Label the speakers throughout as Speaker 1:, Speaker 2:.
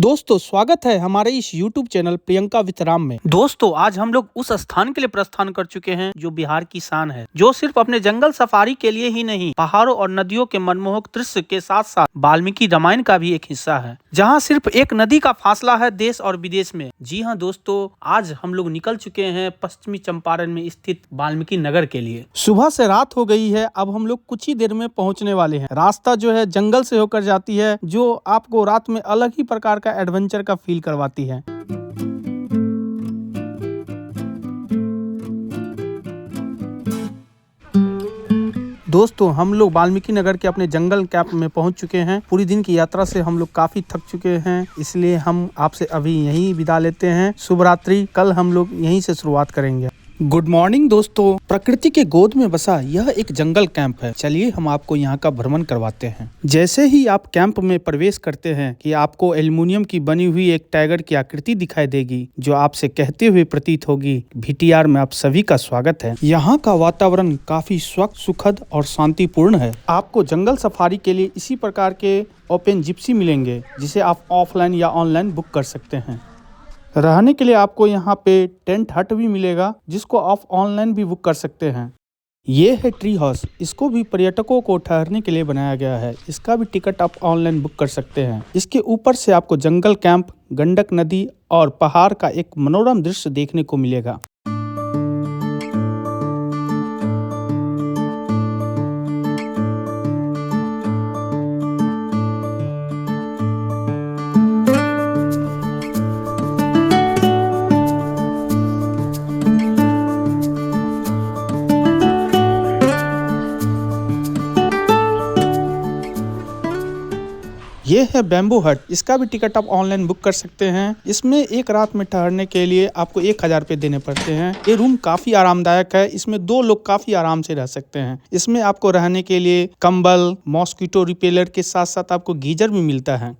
Speaker 1: दोस्तों स्वागत है हमारे इस YouTube channel Priyanka with Ram में। दोस्तों आज हम लोग उस स्थान के लिए प्रस्थान कर चुके हैं जो बिहार की शान है, जो सिर्फ अपने जंगल सफारी के लिए ही नहीं, पहाड़ों और नदियों के मनमोहक दृश्य के साथ साथ वाल्मीकि रामायण का भी एक हिस्सा है, जहां सिर्फ एक नदी का फासला है देश और विदेश में। जी हाँ दोस्तों, आज हम लोग निकल चुके हैं पश्चिमी चंपारण में स्थित वाल्मीकि नगर के लिए। सुबह से रात हो गई है, अब हम लोग कुछ ही देर में पहुँचने वाले हैं। रास्ता जो है जंगल से होकर जाती है, जो आपको रात में अलग ही प्रकार का एडवेंचर का फील करवाती है। दोस्तों हम लोग वाल्मीकि नगर के अपने जंगल कैंप में पहुंच चुके हैं। पूरी दिन की यात्रा से हम लोग काफी थक चुके हैं, इसलिए हम आपसे अभी यहीं विदा लेते हैं। शुभ रात्रि। कल हम लोग यहीं से शुरुआत करेंगे। गुड मॉर्निंग दोस्तों, प्रकृति के गोद में बसा यह एक जंगल कैंप है। चलिए हम आपको यहाँ का भ्रमण करवाते हैं। जैसे ही आप कैंप में प्रवेश करते हैं कि आपको एल्युमिनियम की बनी हुई एक टाइगर की आकृति दिखाई देगी, जो आपसे कहते हुए प्रतीत होगी, VTR में आप सभी का स्वागत है। यहाँ का वातावरण काफी स्वच्छ, सुखद और शांतिपूर्ण है। आपको जंगल सफारी के लिए इसी प्रकार के ओपन जिप्सी मिलेंगे, जिसे आप ऑफलाइन या ऑनलाइन बुक कर सकते हैं। रहने के लिए आपको यहाँ पे टेंट हट भी मिलेगा, जिसको आप ऑनलाइन भी बुक कर सकते हैं। ये है ट्री हाउस, इसको भी पर्यटकों को ठहरने के लिए बनाया गया है। इसका भी टिकट आप ऑनलाइन बुक कर सकते हैं। इसके ऊपर से आपको जंगल कैंप, गंडक नदी और पहाड़ का एक मनोरम दृश्य देखने को मिलेगा। ये है बैम्बू हट, इसका भी टिकट आप ऑनलाइन बुक कर सकते हैं। इसमें एक रात में ठहरने के लिए आपको 1000 रुपये देने पड़ते हैं। ये रूम काफी आरामदायक है, इसमें 2 लोग काफी आराम से रह सकते हैं। इसमें आपको रहने के लिए कंबल, मॉस्किटो रिपेलर के साथ साथ आपको गीजर भी मिलता है।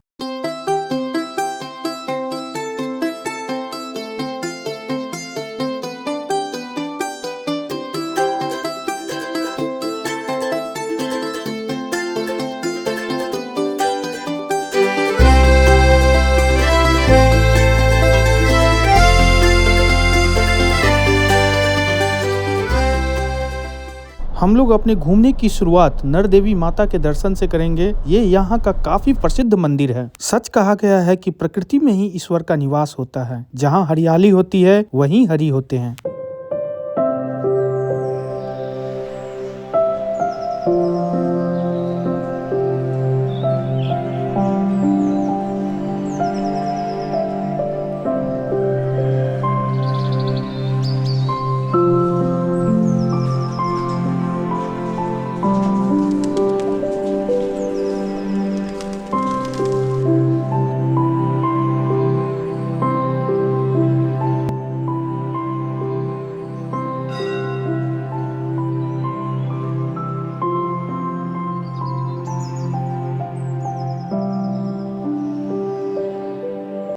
Speaker 1: हम लोग अपने घूमने की शुरुआत नर देवी माता के दर्शन से करेंगे। ये यहाँ का काफी प्रसिद्ध मंदिर है। सच कहा गया है कि प्रकृति में ही ईश्वर का निवास होता है। जहाँ हरियाली होती है वहीं हरि होते हैं।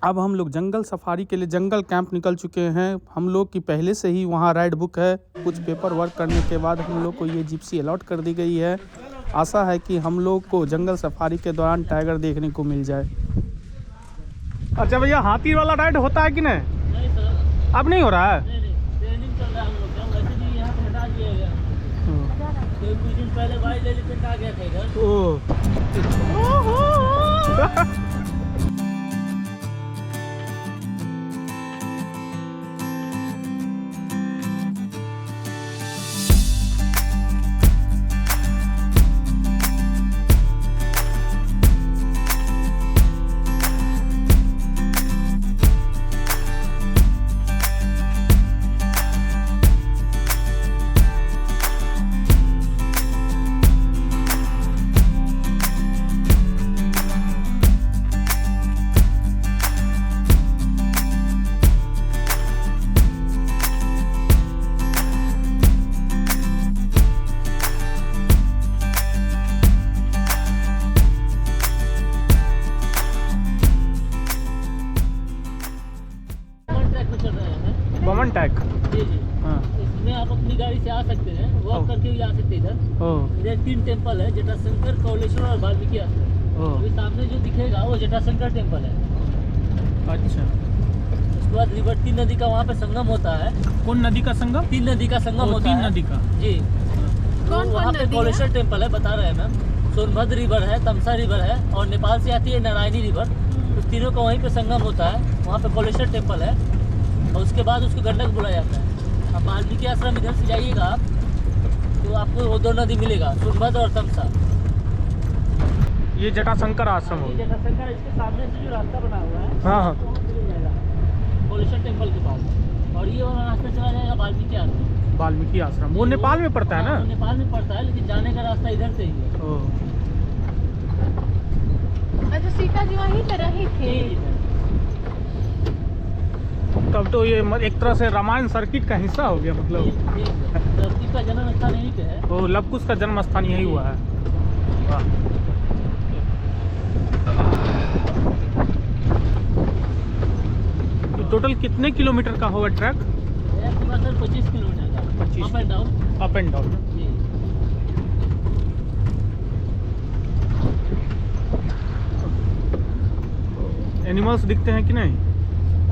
Speaker 1: अब हम लोग जंगल सफारी के लिए जंगल कैंप निकल चुके हैं। हम लोग की पहले से ही वहाँ राइड बुक है। कुछ पेपर वर्क करने के बाद हम लोग को ये जिप्सी अलॉट कर दी गई है। आशा है कि हम लोग को जंगल सफारी के दौरान टाइगर देखने को मिल जाए। अच्छा भैया, हाथी वाला राइड होता है कि नहीं? नहीं सर, अब नहीं हो रहा है। ट्रेनिंग चल रहा है हम लोग का, वैसे भी यहाँ पे हटा दिया गया। तो कुछ दिन पहले वाइल्ड एलिफेंट आ गया था इधर। बमन टैग।
Speaker 2: जी जी।
Speaker 1: हाँ।
Speaker 2: इसमें आप अपनी गाड़ी से आ सकते हैं, वॉक करके भी आ सकते हैं इधर। इधर 3 टेम्पल है, जटाशंकर, कौलेश्वर और वाल्मीकि आश्रम। अभी सामने जो दिखेगा वो जटाशंकर टेम्पल है।
Speaker 1: अच्छा,
Speaker 2: उसके बाद रिवर 3 नदी का वहाँ पे संगम होता है।
Speaker 1: कौन नदी का संगम?
Speaker 2: 3 नदी का संगम होता है।
Speaker 1: 3 नदी का।
Speaker 2: जी। तो वहाँ पे कोलेश्वर टेम्पल है, बता रहे हैं मैम। सोनभद्र रिवर है, तमसा रिवर है, और नेपाल से आती है नारायणी रिवर। उस तीनों का वहीं पे संगम होता है। वहाँ पे कोलेश्वर टेम्पल है, और उसके बाद उसको गंडक बोला जाता है। अब वाल्मीकि आश्रम इधर से जाइएगा आप, तो आपको वो 2 नदी मिलेगा, सोनभद्र और तमसा।
Speaker 1: ये जटाशंकर आश्रम
Speaker 2: ये
Speaker 1: होगा।
Speaker 2: जटाशंकर, इसके सामने से जो रास्ता बना हुआ है,
Speaker 1: हाँ हाँ,
Speaker 2: वहाँ चले जाएगा कोलेश्वर टेम्पल के पास, और ये वाला रास्ता चला जाएगा वाल्मीकि आश्रम।
Speaker 1: वाल्मीकि आश्रम वो नेपाल में पड़ता है ना?
Speaker 2: वो नेपाल में पड़ता है, लेकिन जाने का रास्ता इधर से ही है।
Speaker 1: ओह,
Speaker 3: अच्छा, सीता जी वहीं पे रही थी।
Speaker 2: जी, जी,
Speaker 1: तब तो ये एक तरह से रामायण सर्किट का हिस्सा हो गया मतलब।
Speaker 2: धरती का जन्म स्थान यहीं पे है।
Speaker 1: वो लव कुश का जन्म स्थान यही हुआ है। वाह। तो टोटल कितने किलोमीटर का होगा ट्रैक?
Speaker 2: सर 25 किलोमीटर का
Speaker 1: 25
Speaker 2: up and down.
Speaker 1: Up and down.
Speaker 2: जी।
Speaker 1: एनिमल्स दिखते हैं कि नहीं?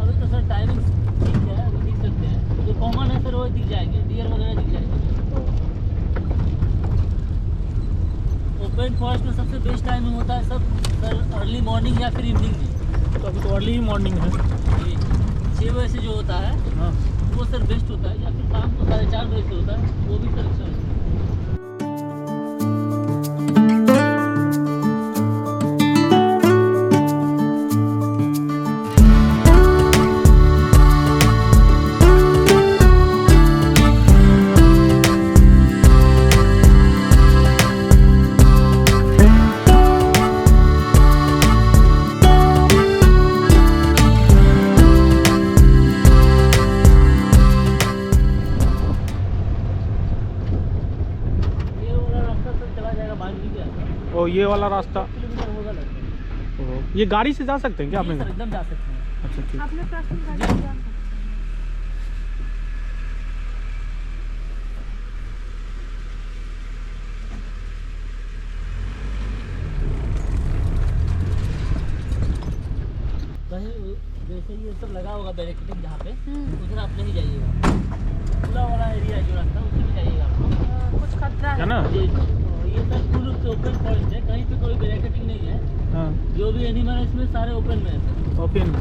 Speaker 2: अभी तो सर टाइमिंग ठीक है, अभी दिख सकते हैं। जो कॉमन है सर वो दिख जाएंगे, डियर वगैरह दिख जाएंगे। ओपन फॉरेस्ट में सबसे बेस्ट टाइमिंग होता है सर अर्ली मॉर्निंग या फिर इवनिंग में।
Speaker 1: तो अभी तो अर्ली ही मॉर्निंग है।
Speaker 2: जी, 6 बजे से जो होता है
Speaker 1: हाँ,
Speaker 2: वो सर बेस्ट होता है, या फिर शाम को 4:30 बजे से होता है, वो भी सर अच्छा होता है।
Speaker 1: और ये वाला रास्ता,
Speaker 2: किलोमीटर होगा लगभग।
Speaker 1: ये गाड़ी से जा सकते हैं क्या
Speaker 2: जी
Speaker 1: आपने?
Speaker 2: सर, एकदम जा सकते हैं।
Speaker 1: अच्छा ठीक।
Speaker 3: आपने प्रश्न कर दिया।
Speaker 2: कहीं जैसे ये सब लगा होगा बैरिकेडिंग जहाँ पे, उधर आप नहीं जाइएगा। खुला वाला एरिया है जो रास्ता, उसी में जाइएगा आप।
Speaker 3: कुछ खतरा
Speaker 1: है
Speaker 3: है
Speaker 1: ना?
Speaker 2: जी, ये सर फुल रूप से ओपन फॉरेस्ट है, कहीं पे कोई बैरिकेडिंग नहीं है।
Speaker 1: हाँ,
Speaker 2: जो भी एनिमल है इसमें सारे ओपन में है सर।
Speaker 1: ओपन।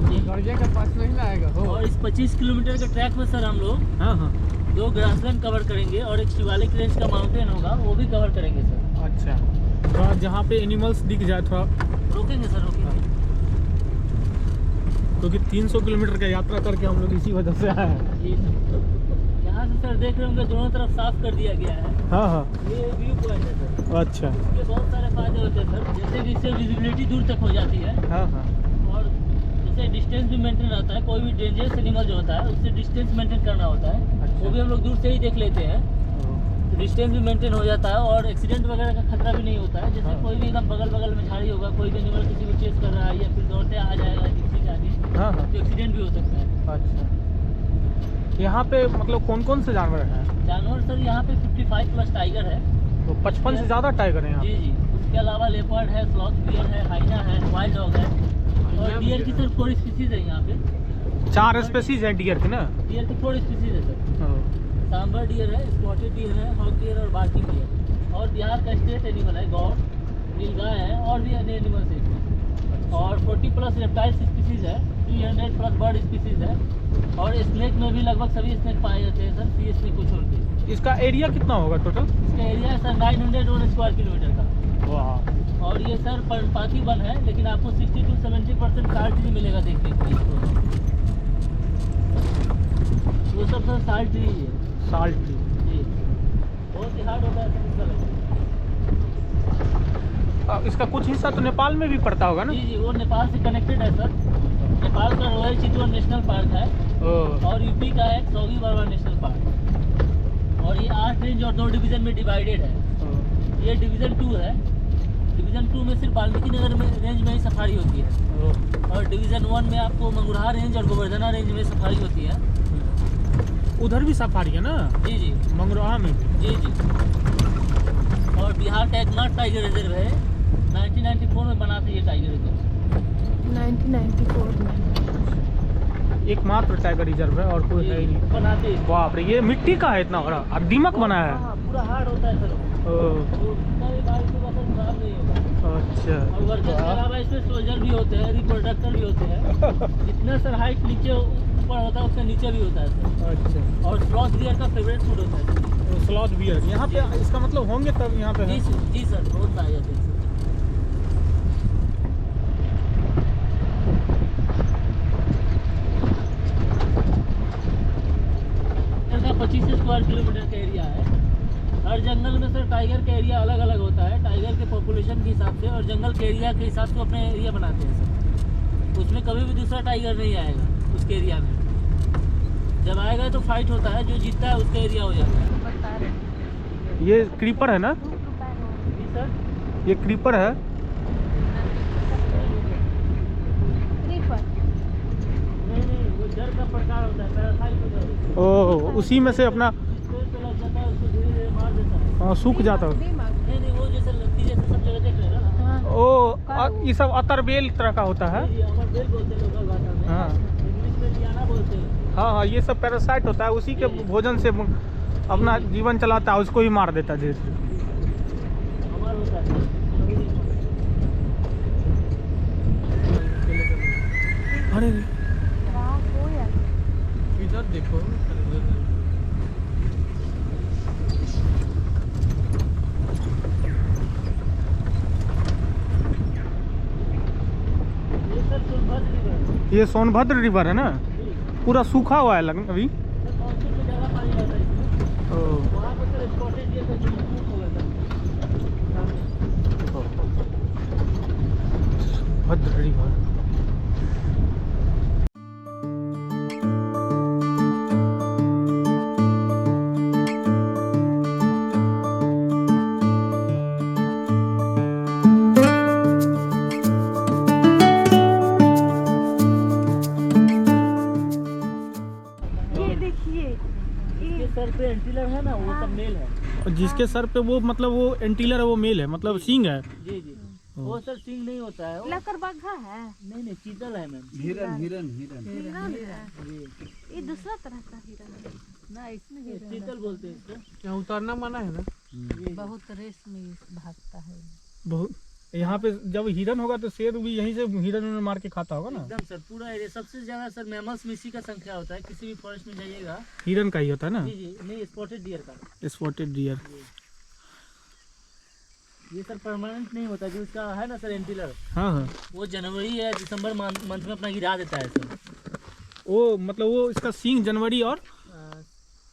Speaker 2: जी।
Speaker 4: के पास नहीं लाएगा हो।
Speaker 2: और इस 25 किलोमीटर के ट्रैक में सर हम लोग
Speaker 1: हाँ हाँ,
Speaker 2: 2 ग्रासलैंड कवर करेंगे, और एक शिवालिक रेंज का माउंटेन होगा, वो भी कवर करेंगे सर।
Speaker 1: अच्छा। थोड़ा जहाँ पे एनिमल्स दिख जाए थोड़ा,
Speaker 2: रोकेंगे सर, रोकेंगे।
Speaker 1: क्योंकि 300 किलोमीटर का यात्रा करके हम लोग इसी वजह से आए हैं।
Speaker 2: जी सर, यहाँ से सर देख रहे होंगे दोनों तरफ साफ कर दिया गया है।
Speaker 1: हाँ हाँ,
Speaker 2: ये व्यू पॉइंट है सर।
Speaker 1: अच्छा।
Speaker 2: इसके बहुत सारे फायदे होते हैं सर, जैसे कि इससे विजिबिलिटी दूर तक हो जाती है,
Speaker 1: हाँ हाँ,
Speaker 2: और जैसे डिस्टेंस भी मेंटेन रहता है। कोई भी डेंजरस एनिमल जो होता है उससे डिस्टेंस मेंटेन करना होता है,
Speaker 1: अच्छा।
Speaker 2: वो भी हम लोग दूर से ही देख लेते हैं, तो डिस्टेंस भी मेंटेन हो जाता है, और एक्सीडेंट वगैरह का खतरा भी नहीं होता है। जैसे
Speaker 1: हाँ।
Speaker 2: कोई भी एकदम बगल बगल में झाड़ी होगा, कोई भी एनिमल किसी को चेस कर रहा है, या फिर दौड़ते आ जाएगा किसी के आगे,
Speaker 1: हाँ हाँ,
Speaker 2: तो एक्सीडेंट भी हो सकता है।
Speaker 1: अच्छा। यहाँ पे मतलब कौन कौन से जानवर हैं?
Speaker 2: जानवर सर यहाँ पे 55 प्लस टाइगर है।
Speaker 1: तो 55 से ज़्यादा टाइगर हैं यहाँ
Speaker 2: जी
Speaker 1: पे?
Speaker 2: जी, उसके अलावा लेपर्ड है, स्लॉथ बियर है, हाइना है, वाइल्ड डॉग है, और डियर की सर 4 स्पीसीज है यहाँ पे।
Speaker 1: 4 स्पेसीज हैं डियर के ना?
Speaker 2: डियर की 4 स्पीसीज है सर। सांबर डियर है, स्पॉटेड डियर है, हॉक डियर और बार्किंग डियर। और बिहार का स्टेट एनिमल है गौर, नीलगाय है, और भी अन्य एनिमल्स है इसमें। और 40 प्लस रेप्टाइल स्पीसीज है, 300 प्लस बर्ड स्पीसीज है, और स्नेक में भी लगभग सभी स्नेक पाए जाते हैं सर, सी स्नेक को छोड़ के।
Speaker 1: इसका एरिया कितना होगा टोटल?
Speaker 2: इसका एरिया है सर 901 स्क्वायर किलोमीटर का।
Speaker 1: वाह।
Speaker 2: और ये सर पर्णपाती वन है, लेकिन आपको 60 to 70% साल ट्री मिलेगा देखने के लिए। वो सब सर साल ट्री ही है।
Speaker 1: Salt tree.
Speaker 2: जी, बहुत ही हार्ड होता है सर इसका लगना।
Speaker 1: इसका कुछ हिस्सा तो नेपाल में भी पड़ता होगा ना?
Speaker 2: जी जी, वो नेपाल से कनेक्टेड है सर। नेपाल का रॉयल चितवन नेशनल पार्क है,
Speaker 1: ओह,
Speaker 2: और यूपी का है सौगी बाबा नेशनल पार्क। और ये 8 रेंज और 2 डिवीजन में डिवाइडेड है।
Speaker 1: ओह,
Speaker 2: ये डिवीजन 2 है। डिवीजन 2 में सिर्फ वाल्मीकि नगर में रेंज में ही सफारी होती है,
Speaker 1: ओह।
Speaker 2: और डिवीजन 1 में आपको मंगुरहा रेंज और गोवर्धना रेंज में सफारी होती है।
Speaker 1: उधर भी सफारी है ना?
Speaker 2: जी जी,
Speaker 1: मंगरोहा में भी?
Speaker 2: जी जी। और बिहार का एकमात्र टाइगर रिजर्व है, 1994 में बना था ये टाइगर रिजर्व।
Speaker 3: 1994 में।
Speaker 1: एकमात्र टाइगर रिजर्व है और कोई है ही नहीं।
Speaker 2: बनाते हैं।
Speaker 1: बाप रे, ये मिट्टी का है इतना बड़ा, और दीमक बना है।
Speaker 2: हाँ, पूरा हार्ड होता है सर।
Speaker 1: ओ,
Speaker 2: तो कितना भी बारिश होगा सर खराब नहीं होगा।
Speaker 1: अच्छा।
Speaker 2: और वर्कर्स के अलावा इसमें सोल्जर भी होते हैं, रिप्रोडक्टर भी होते हैं। जितना सर हाइट नीचे ऊपर होता है उसका नीचे भी होता है सर।
Speaker 1: अच्छा,
Speaker 2: और स्लॉथ बियर का फेवरेट फूड होता है सर।
Speaker 1: स्लॉथ बियर यहाँ पे, इसका मतलब होंगे तब यहाँ पे है।
Speaker 2: जी सर, बहुत पाए जाते हैं सर। का 25 स्क्वायर किलोमीटर का एरिया है। हर जंगल में सर टाइगर का एरिया अलग अलग होता है, टाइगर के पॉपुलेशन के हिसाब से, और जंगल के एरिया के हिसाब से अपने एरिया बनाते हैं सर। उसमें कभी भी दूसरा टाइगर नहीं आएगा उसके एरिया में। जब आएगा तो फाइट होता है, जो जीतता है उसका एरिया हो जाता है।
Speaker 1: ये क्रीपर है ना,
Speaker 2: जी सर।
Speaker 1: ये क्रीपर है।
Speaker 2: नहीं, वो जड़ का प्रकार होता है, पैरासाइट होता है।
Speaker 1: ओ, उसी में से अपना
Speaker 2: पेड़ पे लग जाता है, उसको धीरे धीरे मार देता है।
Speaker 1: सूख जाता है।
Speaker 2: नहीं, वो जैसे लगती जैसे सब जगह देख रहे हैं ना।
Speaker 1: ओ, ये सब अतरबेल तरह का होता है।
Speaker 2: जी, अमरबेल बोलते हैं लोकल भाषा में।
Speaker 1: हाँ
Speaker 2: इंग्लिश में लियाना बोलते हैं।
Speaker 1: हाँ हाँ, ये सब पैरासाइट होता है, उसी के भोजन से अपना जीवन चलाता है, उसको ही मार देता है धीरे धीरे।
Speaker 2: अमर होता है।
Speaker 1: अरे इधर देखो,
Speaker 2: ये सर सोनभद्र रिवर है।
Speaker 1: ये सोनभद्र रिवर है ना, पूरा सूखा हुआ है अभी।
Speaker 2: सर मानसून में ज़्यादा पानी आता है इसमें।
Speaker 1: ओ,
Speaker 2: वहाँ पर सर स्पॉटेड डियर का झुंड होगा सर।
Speaker 1: भद्र रिवर।
Speaker 3: ये देखिए,
Speaker 2: इसके सर पे एंटीलर है ना, वो सब मेल है।
Speaker 1: और जिसके सर पे वो मतलब वो एंटीलर है, वो मेल है, मतलब सींग है।
Speaker 2: जी जी, वो सर सिंग नहीं होता है वो।
Speaker 3: लकर बग्घा है।
Speaker 2: नहीं, चीतल है मैम।
Speaker 3: हिरन है।
Speaker 2: जी,
Speaker 3: ये दूसरा तरह का हिरन है ना, इसमें
Speaker 2: ये चीतल बोलते हैं इसको।
Speaker 1: यहाँ उतारना मना है ना।
Speaker 2: जी।
Speaker 3: बहुत रेस में भागता है।
Speaker 1: बहुत, यहाँ पे जब हिरन होगा तो शेर भी यहीं से हिरन मार के खाता होगा ना।
Speaker 2: एकदम सर, पूरा एरिया सबसे ज्यादा सर मैमल्स में इसी का संख्या होता है। किसी भी फॉरेस्ट में जाइएगा।
Speaker 1: हिरन का ही होता है ना,
Speaker 2: जी जी, नहीं स्पॉटेड डियर का।
Speaker 1: Spotted deer.
Speaker 2: ये सर परमानेंट नहीं होता, जो इसका है ना सर एंटीलर,
Speaker 1: हाँ हाँ,
Speaker 2: वो जनवरी या दिसंबर मंथ में अपना गिरा देता है सर।
Speaker 1: वो मतलब वो इसका सींग जनवरी और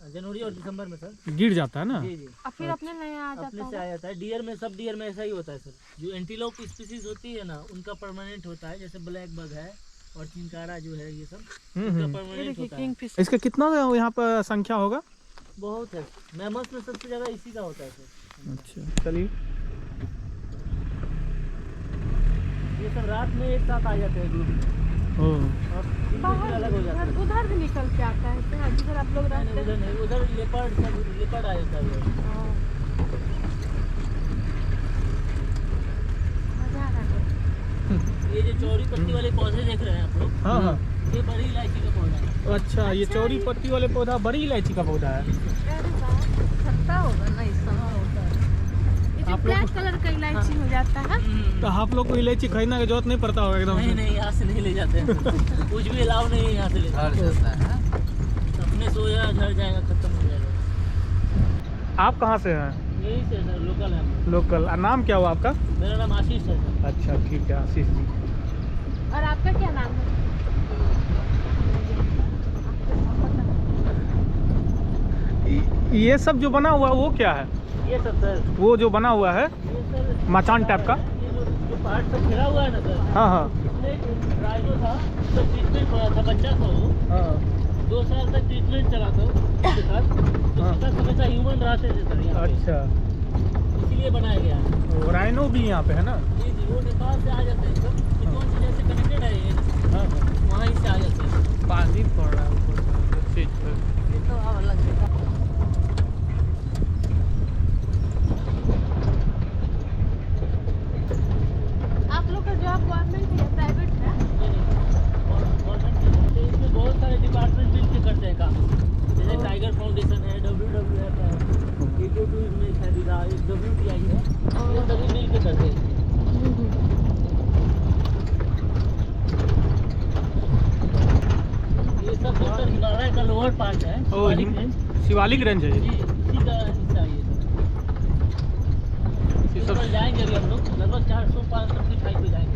Speaker 2: जनवरी और दिसंबर में सर
Speaker 1: गिर जाता है ना।
Speaker 2: जी जी,
Speaker 3: और फिर अपने नया आ
Speaker 2: अपने
Speaker 3: जाता
Speaker 2: से
Speaker 3: है।
Speaker 2: आ जाता है। डियर में, सब डियर में ऐसा ही होता है सर। जो एंटीलोप स्पीसीज होती है ना, उनका परमानेंट होता है। जैसे ब्लैक बग है और चिंकारा जो है, ये सब उनका परमानेंट होता है।
Speaker 3: किंगफिश
Speaker 1: इसका कितना यहाँ पर संख्या होगा?
Speaker 2: बहुत है। मैमल्स में सबसे ज्यादा इसी का होता है सर।
Speaker 1: अच्छा, चलिए।
Speaker 2: ये सब रात में एक साथ आ जाते हैं ग्रुप में,
Speaker 1: ओ,
Speaker 2: और दिन में फिर अलग हो जाते हैं।
Speaker 3: उधर भी निकल के आता है सर, जिधर आप लोग
Speaker 2: नहीं,
Speaker 3: रहते
Speaker 2: उधर नहीं, उधर लेपर्ड सब लेपर्ड आ जाता है उधर।
Speaker 3: हैं। मजा आ रहा है।
Speaker 2: ये जो चौड़ी पत्ती वाले पौधे देख रहे हैं आप लोग,
Speaker 1: हाँ हाँ,
Speaker 2: ये बड़ी इलायची का पौधा है।
Speaker 1: अच्छा, ये चौड़ी पत्ती वाले पौधा बड़ी इलायची का पौधा है।
Speaker 3: अरे वाह, खट्टा होगा ना इस समय। ये जो
Speaker 1: आप लोग
Speaker 3: ब्लैक कलर का इलायची हो जाता है।
Speaker 1: तो आप लोग को इलायची खरीदने की जरूरत नहीं पड़ता होगा एकदम
Speaker 2: नहीं
Speaker 1: से।
Speaker 2: नहीं, यहाँ से नहीं ले जाते हैं। कुछ भी अलाउ नहीं है यहाँ से ले जाते हैं। अपने सोया झड़ जाएगा, खत्म हो जाएगा।
Speaker 1: आप कहाँ से हैं?
Speaker 2: यही से सर, लोकल है हम।
Speaker 1: लोकल। नाम क्या हुआ आपका?
Speaker 2: मेरा नाम आशीष है सर।
Speaker 1: अच्छा ठीक है, आशीष जी।
Speaker 3: और आपका क्या नाम है?
Speaker 1: ये सब जो बना हुआ है वो क्या है?
Speaker 2: ये सब सर,
Speaker 1: वो जो बना हुआ है
Speaker 2: ये सर
Speaker 1: मचान टाइप का?
Speaker 2: ये जो पहाड़ सब घिरा हुआ है ना सर,
Speaker 1: हाँ हाँ
Speaker 2: इसमें एक राइनो था, उसका ट्रीटमेंट पड़ा था, बच्चा था वो।
Speaker 1: हाँ
Speaker 2: 2 साल तक ट्रीटमेंट चला था उसके साथ। उसके साथ हमेशा ह्यूमन रहते थे सर यहाँ पे।
Speaker 1: अच्छा,
Speaker 2: इसीलिए बनाया गया है।
Speaker 1: वो राइनो भी यहाँ पे है ना?
Speaker 2: जी जी, वो नेपाल से आ जाते हैं सब। चितवन से जैसे कनेक्टेड है ये,
Speaker 1: हाँ हाँ,
Speaker 2: वहीं से आ जाते हैं।
Speaker 1: पानी पड़ रहा है ऊपर से पर।
Speaker 3: ये तो अब अलग है। आप लोग का जॉब गवर्नमेंट है या प्राइवेट है?
Speaker 2: नहीं का लोअर पार्ट है, शिवालिक रेंज।
Speaker 1: शिवालिक रेंज है
Speaker 2: जी,
Speaker 1: ये।
Speaker 2: इसी का हिस्सा है ये सब। इस पर जाएंगे अभी हम लोग, लगभग 400-500 फीट हाइट पे जाएंगे।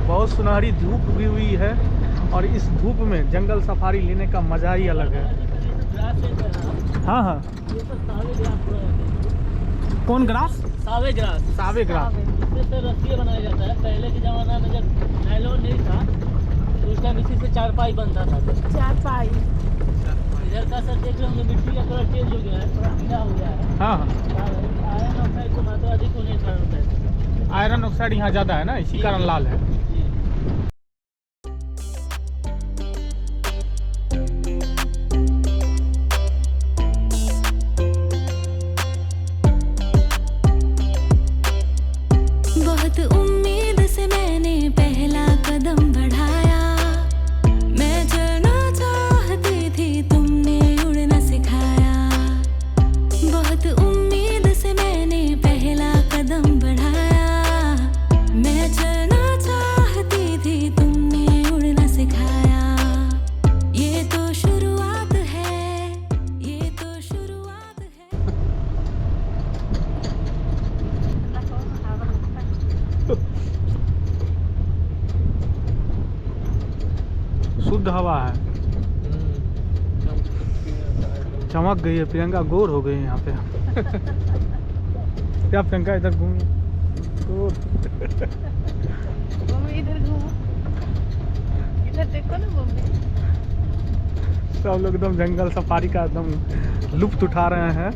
Speaker 1: बहुत सुनहरी धूप भी हुई है और इस धूप में जंगल सफारी लेने का मजा ही अलग है। हाँ हाँ,
Speaker 2: ये सब सावे ग्रास पूरा रहते हैं।
Speaker 1: कौन grass?
Speaker 2: Save grass.
Speaker 1: Save grass.
Speaker 2: इससे सर रस्सी बनाया जाता है। पहले के ज़माना में जब नायलॉन नहीं था तो उस टाइम इसी से चारपाई बनता था।
Speaker 3: चारपाई।
Speaker 2: इधर का सर देख रहे होंगे, मिट्टी का कलर चेंज हो गया है, थोड़ा पीला हो गया है।
Speaker 1: हाँ हाँ,
Speaker 2: आयरन ऑक्साइड की मात्रा अधिक होने के कारण होता है।
Speaker 1: आयरन ऑक्साइड यहाँ ज़्यादा है ना, इसी कारण लाल है।
Speaker 2: जी।
Speaker 4: बहुत उम्मीद से मैंने पहला कदम बढ़ाया, मैं चलना चाहती थी तुमने उड़ना सिखाया। बहुत उम्मीद से मैंने पहला कदम बढ़ाया, मैं चलना चाहती थी तुमने उड़ना सिखाया। ये तो शुरुआत है, ये तो शुरुआत है।
Speaker 1: शुद्ध हवा है, चमक गई है। प्रियंका गोर हो गई है यहाँ पे। क्या प्रियंका, इधर घूमिए। गोर।
Speaker 3: मम्मी इधर घूमो, इधर देखो ना मम्मी।
Speaker 1: सब लोग एकदम जंगल सफारी का एकदम लुत्फ उठा रहे हैं।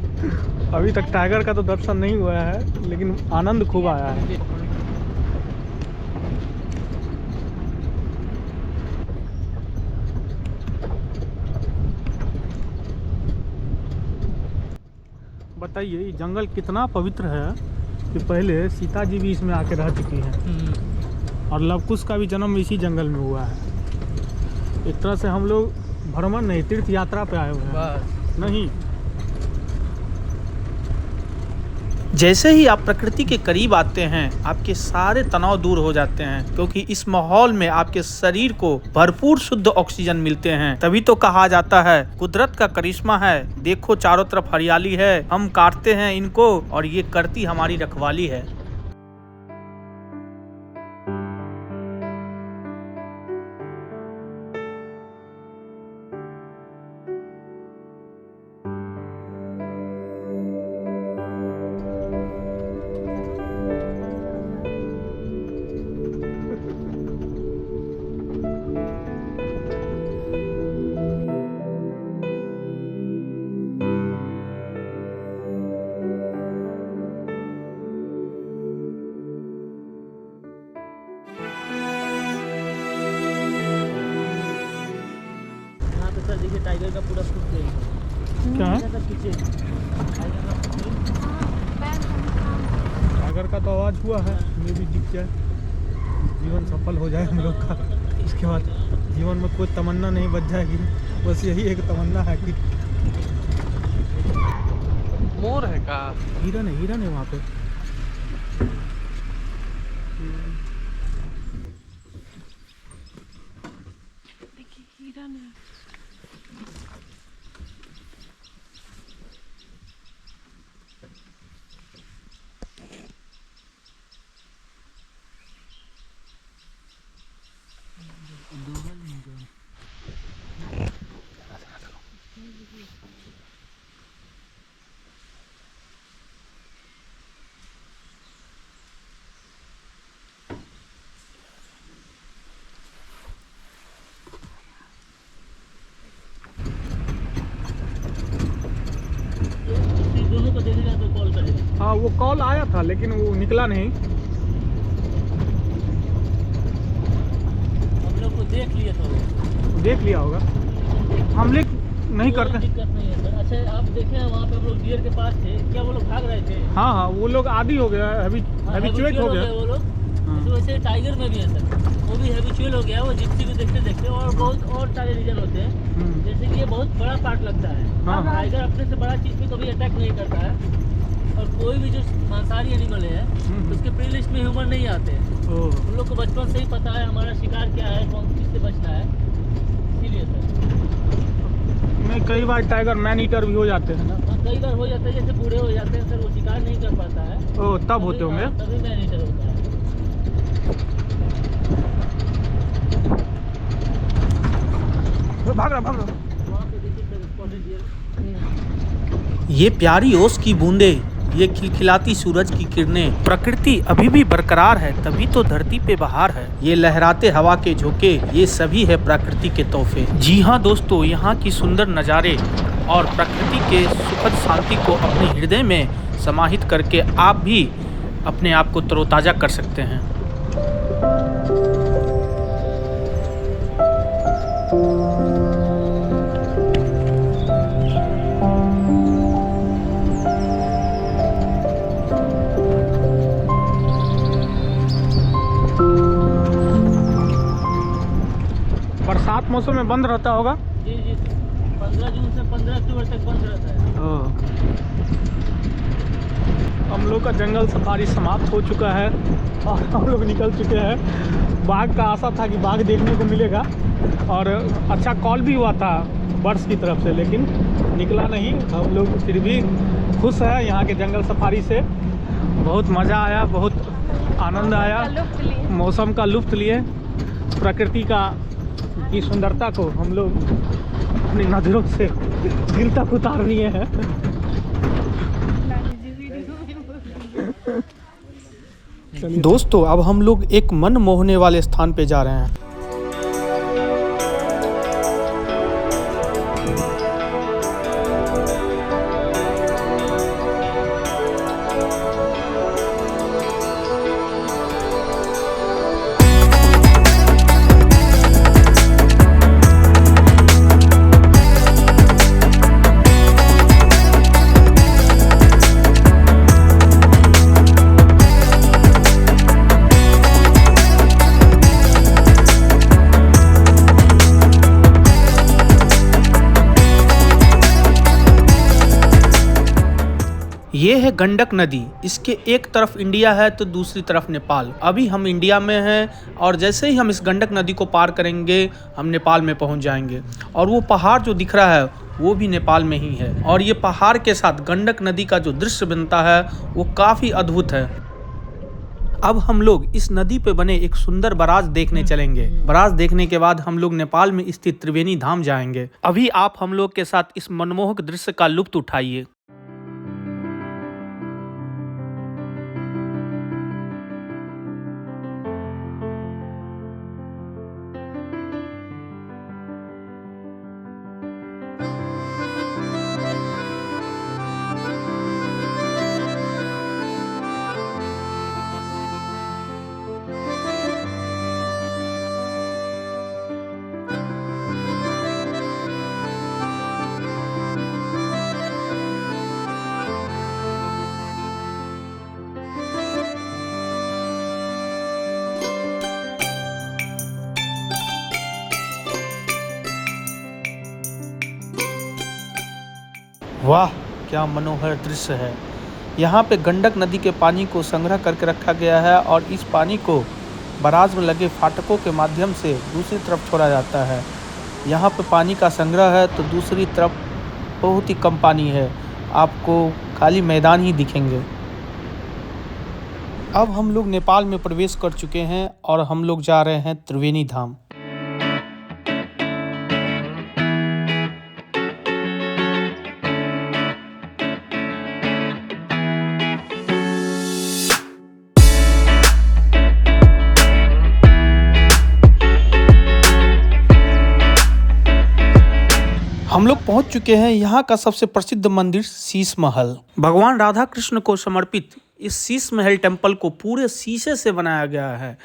Speaker 1: अभी तक टाइगर का तो दर्शन नहीं हुआ है, लेकिन आनंद खूब आया है। बताइए, ये जंगल कितना पवित्र है कि पहले सीता जी भी इसमें आके रह चुकी हैं और लवकुश का भी जन्म इसी जंगल में हुआ है। एक तरह से हम लोग भ्रमण नहीं, तीर्थ यात्रा पे आए हुए हैं। नहीं, जैसे ही आप प्रकृति के करीब आते हैं, आपके सारे तनाव दूर हो जाते हैं, क्योंकि इस माहौल में आपके शरीर को भरपूर शुद्ध ऑक्सीजन मिलते हैं। तभी तो कहा जाता है कुदरत का करिश्मा है, देखो चारों तरफ हरियाली है, हम काटते हैं इनको और ये करती हमारी रखवाली है।
Speaker 2: सर देखिए टाइगर का पूरा फुटप्रिंट
Speaker 1: क्या है?
Speaker 2: सर पीछे टाइगर का footprint।
Speaker 1: टाइगर का तो आवाज हुआ है, हमें भी दिख जाए, जीवन सफल हो जाए हम लोग का। इसके बाद जीवन में कोई तमन्ना नहीं बच जाएगी, बस यही एक तमन्ना है कि
Speaker 5: मोर है का?
Speaker 1: हिरन है वहाँ पे।
Speaker 2: दोनों को देखेगा तो कॉल करेगा।
Speaker 1: हाँ, वो कॉल आया था लेकिन वो निकला नहीं।
Speaker 2: हम लोग को देख लिया था वो।
Speaker 1: देख लिया होगा, हम लोग नहीं
Speaker 2: कोई
Speaker 1: करते।
Speaker 2: दिक्कत नहीं है सर। अच्छा आप देखे हैं वहाँ पे हम लोग डियर के पास थे, क्या वो लोग भाग रहे थे?
Speaker 1: हाँ हाँ, वो लोग आदी हो गया, हैबिचुएट हो गया।
Speaker 2: वो लोग।
Speaker 1: हाँ।
Speaker 2: तो वैसे टाइगर में भी है सर, वो भी हैबिचुअल हो गया, वो जिप्सी को देखते देखते। और बहुत और सारे रीजन होते हैं, जैसे इसीलिए बहुत बड़ा पार्ट लगता है।
Speaker 1: हाँ, हाँ।
Speaker 2: टाइगर अपने से बड़ा चीज पे कभी अटैक नहीं करता है, और कोई भी जो मांसाहारी एनिमल है उसके प्री लिस्ट में ह्यूमन नहीं आते हैं।
Speaker 1: ओह,
Speaker 2: उन लोग को बचपन से ही पता है हमारा शिकार क्या है, कौन सी चीज से बचना है, इसीलिए सर।
Speaker 1: मैं कई बार टाइगर मैन ईटर भी हो जाते हैं ना।
Speaker 2: कई बार हो जाता है, जैसे बूढ़े हो जाते हैं सर, वो शिकार नहीं कर पाता है,
Speaker 1: ओह, तब होते होंगे।
Speaker 2: तभी मैनीटर होता है।
Speaker 1: भाग रहा भाग रहा।
Speaker 2: वहाँ पे देखिए सर स्पॉटेड डियर।
Speaker 1: ये प्यारी ओस की बूंदे, ये खिलखिलाती सूरज की किरणें, प्रकृति अभी भी बरकरार है, तभी तो धरती पे बहार है। ये लहराते हवा के झोंके, ये सभी है प्रकृति के तोहफे। जी हाँ दोस्तों, यहाँ की सुंदर नज़ारे और प्रकृति के सुखद शांति को अपने हृदय में समाहित करके आप भी अपने आप को तरोताज़ा कर सकते हैं। बरसात मौसम में बंद रहता होगा।
Speaker 2: जी जी, 15 जून से 15 अक्टूबर तक बंद रहता है।
Speaker 1: हम लोग का जंगल सफारी समाप्त हो चुका है और हम लोग निकल चुके हैं। बाघ का आशा था कि बाघ देखने को मिलेगा और अच्छा कॉल भी हुआ था बर्ड्स की तरफ से, लेकिन निकला नहीं। हम लोग फिर भी खुश हैं यहाँ के जंगल सफारी से। बहुत मज़ा आया, बहुत आनंद आया,
Speaker 3: लुत्फ लिए।
Speaker 1: मौसम का लुत्फ लिए, प्रकृति की सुंदरता को हम लोग अपनी नज़रों से दिल तक उतार लिए हैं। दोस्तों, अब हम लोग एक मन मोहने वाले स्थान पे जा रहे हैं। ये है गंडक नदी। इसके एक तरफ इंडिया है तो दूसरी तरफ नेपाल। अभी हम इंडिया में हैं और जैसे ही हम इस गंडक नदी को पार करेंगे हम नेपाल में पहुंच जाएंगे। और वो पहाड़ जो दिख रहा है वो भी नेपाल में ही है। और ये पहाड़ के साथ गंडक नदी का जो दृश्य बनता है वो काफ़ी अद्भुत है। अब हम लोग इस नदी पे बने एक सुंदर बराज देखने चलेंगे। बराज देखने के बाद हम लोग नेपाल में स्थित त्रिवेणी धाम जाएंगे। अभी आप हम लोग के साथ इस मनमोहक दृश्य का लुत्फ उठाइए। वाह, क्या मनोहर दृश्य है। यहाँ पे गंडक नदी के पानी को संग्रह करके रखा गया है और इस पानी को बराज में लगे फाटकों के माध्यम से दूसरी तरफ छोड़ा जाता है। यहाँ पे पानी का संग्रह है तो दूसरी तरफ बहुत ही कम पानी है, आपको खाली मैदान ही दिखेंगे। अब हम लोग नेपाल में प्रवेश कर चुके हैं और हम लोग जा रहे हैं त्रिवेणी धाम। हम लोग पहुंच चुके हैं यहाँ का सबसे प्रसिद्ध मंदिर शीश महल। भगवान राधा कृष्ण को समर्पित इस शीश महल टेम्पल को पूरे शीशे से बनाया गया है।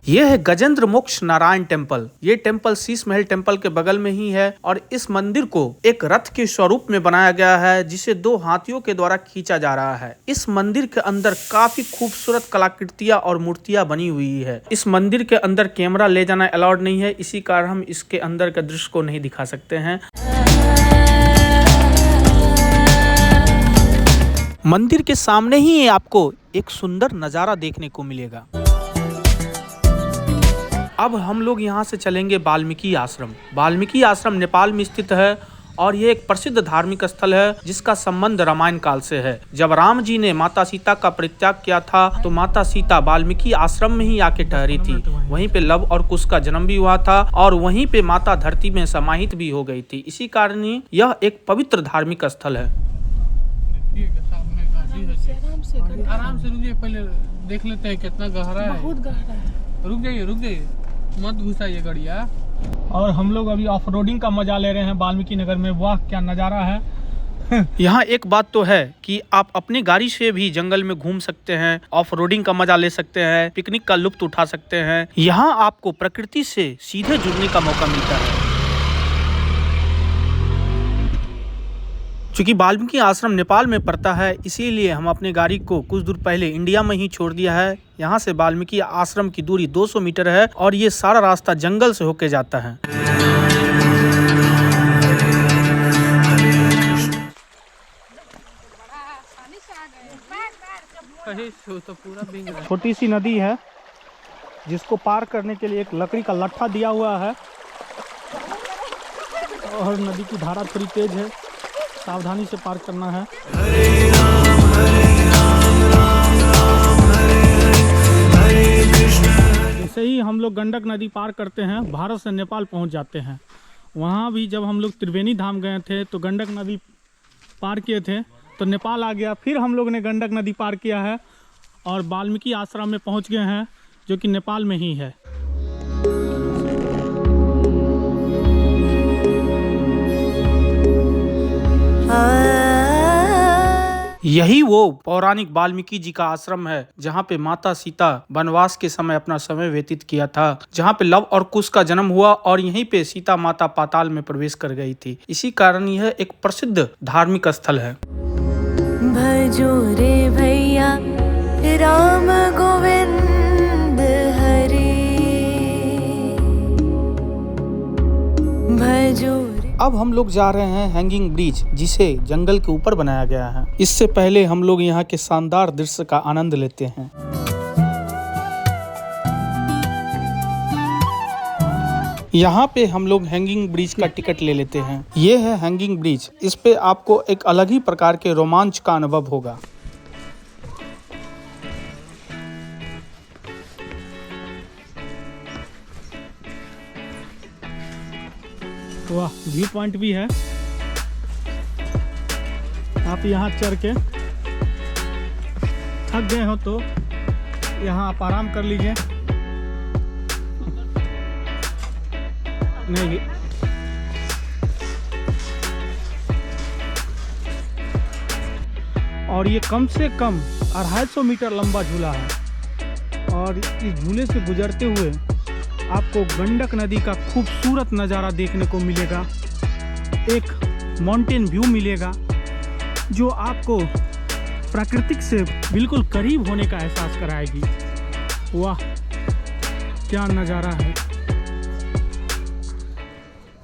Speaker 1: ये है गजेंद्र मोक्ष नारायण टेम्पल। ये टेम्पल शीश महल टेम्पल के बगल में ही है और इस मंदिर को एक रथ के स्वरूप में बनाया गया है जिसे 2 हाथियों के द्वारा खींचा जा रहा है। इस मंदिर के अंदर काफी खूबसूरत कलाकृतियां और मूर्तियां बनी हुई है। इस मंदिर के अंदर कैमरा ले जाना अलाउड नहीं है, इसी कारण हम इसके अंदर के दृश्य को नहीं दिखा सकते हैं। मंदिर के सामने ही आपको एक सुंदर नजारा देखने को मिलेगा। अब हम लोग यहाँ से चलेंगे वाल्मीकि आश्रम। वाल्मीकि आश्रम नेपाल में स्थित है और ये एक प्रसिद्ध धार्मिक स्थल है जिसका संबंध रामायण काल से है। जब राम जी ने माता सीता का परित्याग किया था तो माता सीता वाल्मीकि आश्रम में ही आके ठहरी थी। वहीं पे लव और कुश का जन्म भी हुआ था और वहीं पे माता धरती में समाहित भी हो गई थी। इसी कारण ही यह एक पवित्र धार्मिक स्थल है।
Speaker 5: आराम से रुकिए, पहले देख लेते हैं कितना गहरा है।
Speaker 3: बहुत गहरा है।
Speaker 5: रुक जाइए, मत घुसाइए गड़िया।
Speaker 1: और हम लोग अभी ऑफ रोडिंग का मजा ले रहे हैं वाल्मीकि नगर में। वाह क्या नज़ारा है। यहाँ एक बात तो है कि आप अपनी गाड़ी से भी जंगल में घूम सकते हैं, ऑफ रोडिंग का मजा ले सकते हैं, पिकनिक का लुत्फ उठा सकते हैं। यहाँ आपको प्रकृति से सीधे जुड़ने का मौका मिलता है। चूँकि वाल्मीकि आश्रम नेपाल में पड़ता है इसीलिए हम अपनी गाड़ी को कुछ दूर पहले इंडिया में ही छोड़ दिया है। यहाँ से वाल्मीकि आश्रम की दूरी 200 मीटर है और ये सारा रास्ता जंगल से होके जाता है।
Speaker 5: तो पूरा
Speaker 1: छोटी सी नदी है जिसको पार करने के लिए एक लकड़ी का लट्ठा दिया हुआ है और नदी की धारा थोड़ी तेज है, सावधानी से पार करना है। जैसे ही हम लोग गंडक नदी पार करते हैं भारत से नेपाल पहुंच जाते हैं। वहाँ भी जब हम लोग त्रिवेणी धाम गए थे तो गंडक नदी पार किए थे तो नेपाल आ गया। फिर हम लोग ने गंडक नदी पार किया है और वाल्मीकि आश्रम में पहुँच गए हैं जो कि नेपाल में ही है। यही वो पौराणिक वाल्मीकि जी का आश्रम है जहाँ पे माता सीता वनवास के समय अपना समय व्यतीत किया था, जहाँ पे लव और कुश का जन्म हुआ और यहीं पे सीता माता पाताल में प्रवेश कर गई थी। इसी कारण यह एक प्रसिद्ध धार्मिक स्थल है।
Speaker 4: भजो रे भैया राम गोविंद हरे, भजो।
Speaker 1: अब हम लोग जा रहे हैं हैंगिंग ब्रिज जिसे जंगल के ऊपर बनाया गया है। इससे पहले हम लोग यहाँ के शानदार दृश्य का आनंद लेते हैं। यहाँ पे हम लोग हैंगिंग ब्रिज का टिकट ले लेते हैं। ये है हैंगिंग ब्रिज। इस पे आपको एक अलग ही प्रकार के रोमांच का अनुभव होगा। वाह, व्यू पॉइंट भी है। आप यहाँ चढ़ के थक गए हो तो यहाँ आप आराम कर लीजिए। नहीं, और ये कम से कम 250 मीटर लंबा झूला है और इस झूले से गुजरते हुए आपको गंडक नदी का खूबसूरत नज़ारा देखने को मिलेगा। एक माउंटेन व्यू मिलेगा जो आपको प्राकृतिक से बिल्कुल करीब होने का एहसास कराएगी। वाह क्या नज़ारा है।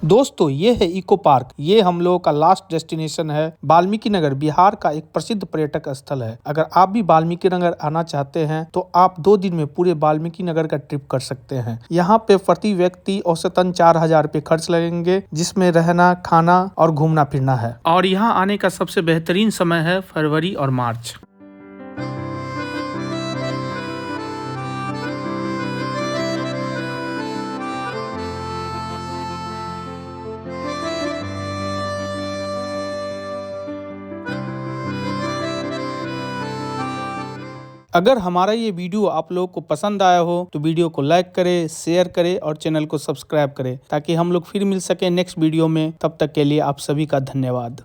Speaker 1: दोस्तों ये है इको पार्क। ये हम लोगों का लास्ट डेस्टिनेशन है। वाल्मीकि नगर बिहार का एक प्रसिद्ध पर्यटक स्थल है। अगर आप भी वाल्मीकि नगर आना चाहते हैं तो आप 2 दिन में पूरे वाल्मीकि नगर का ट्रिप कर सकते हैं। यहाँ पे प्रति व्यक्ति औसतन 4000 रुपये खर्च लगेंगे जिसमें रहना, खाना और घूमना फिरना है। और यहाँ आने का सबसे बेहतरीन समय है फरवरी और मार्च। अगर हमारा ये वीडियो आप लोगों को पसंद आया हो तो वीडियो को लाइक करें, शेयर करें और चैनल को सब्सक्राइब करें ताकि हम लोग फिर मिल सके नेक्स्ट वीडियो में। तब तक के लिए आप सभी का धन्यवाद।